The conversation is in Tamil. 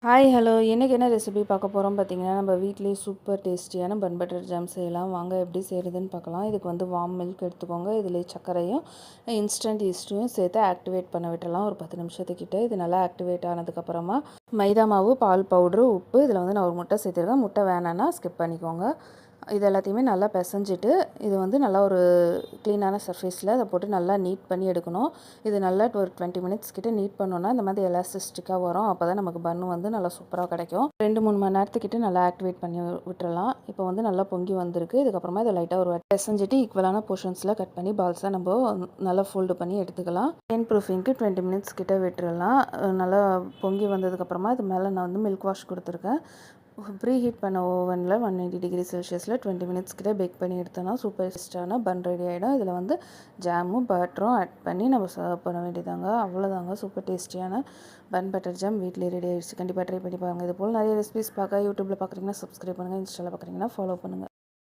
ஹாய் ஹலோ இன்றைக்கி என்ன ரெசிபி பார்க்க போகிறோம் பார்த்தீங்கன்னா நம்ம வீட்டிலேயே சூப்பர் டேஸ்டியான பன் பட்டர் ஜாம் செய்யலாம். வாங்க எப்படி செய்கிறதுன்னு பார்க்கலாம். இதுக்கு வந்து வார்ம் மில்க் எடுத்துக்கோங்க. இதில் சர்க்கரையும் இன்ஸ்டன்ட் ஈஸ்ட்டையும் சேர்த்து ஆக்டிவேட் பண்ண விட்டுறலாம் ஒரு 10 நிமிஷத்துக்கிட்ட. இது நல்லா ஆக்டிவேட் ஆனதுக்கப்புறமா மைதா மாவு, பால் பவுட்ரு, உப்பு, இதில் வந்து நான் ஒரு முட்டை சேர்த்துருக்கேன். முட்டை வேணான்னா ஸ்கிப் பண்ணிக்கோங்க. இது எல்லாத்தையுமே நல்லா பிசைஞ்சிட்டு இது வந்து நல்லா ஒரு க்ளீனான சர்ஃபேஸில் அதை போட்டு நல்லா நீட் பண்ணி எடுக்கணும். இது நல்லா ஒரு 20 மினிட்ஸ் கிட்ட நீட் பண்ணோன்னா இந்த மாதிரி எலாஸ்டிக்காக வரும். அப்போ தான் நமக்கு பன்னு வந்து நல்லா சூப்பராக கிடைக்கும். 2-3 மணி நேரத்துக்கிட்ட நல்லா ஆக்டிவேட் பண்ணி விட்டுறலாம். இப்போ வந்து நல்லா பொங்கி வந்திருக்கு. இதுக்கப்புறமா இதை லைட்டாக ஒரு பிசைஞ்சிட்டு ஈக்குவலான போர்ஷன்ஸில் கட் பண்ணி பால்ஸாக நம்ம நல்லா ஃபோல்டு பண்ணி எடுத்துக்கலாம். பெயின் ப்ரூஃபிங்க்கு 20 மினிட்ஸ் கிட்ட விட்டுறலாம். நல்லா பொங்கி வந்ததுக்கப்புறமா இது மேலே நான் வந்து மில்க் வாஷ் கொடுத்துருக்கேன். ப்ரீ ஹீட் பண்ண ஓவனில் 180 டிகிரி செல்சியஸில் 20 மினிட்ஸ் கிட்ட பேக் பண்ணி எடுத்தோன்னா சூப்பர் டேஸ்டான பன் ரெடி ஆகிடும். இதில் வந்து ஜாமும் பட்டரும் ஆட் பண்ணி நம்ம சர்வ் பண்ண வேண்டியதாங்க. அவ்வளோதாங்க, சூப்பர் டேஸ்டியான பன் பட்டர் ஜாம் வீட்டிலே ரெடி ஆகிடுச்சு. கண்டிப்பாக ட்ரை பண்ணி பாருங்கள். இது போல் நிறைய ரெசிபிஸ் பார்க்க யூடியூப்பில் பார்க்குறீங்கன்னா சப்ஸ்கிரைப் பண்ணுங்கள், இன்ஸ்டாவில் பார்க்குறீங்கன்னா ஃபாலோ பண்ணுங்கள்.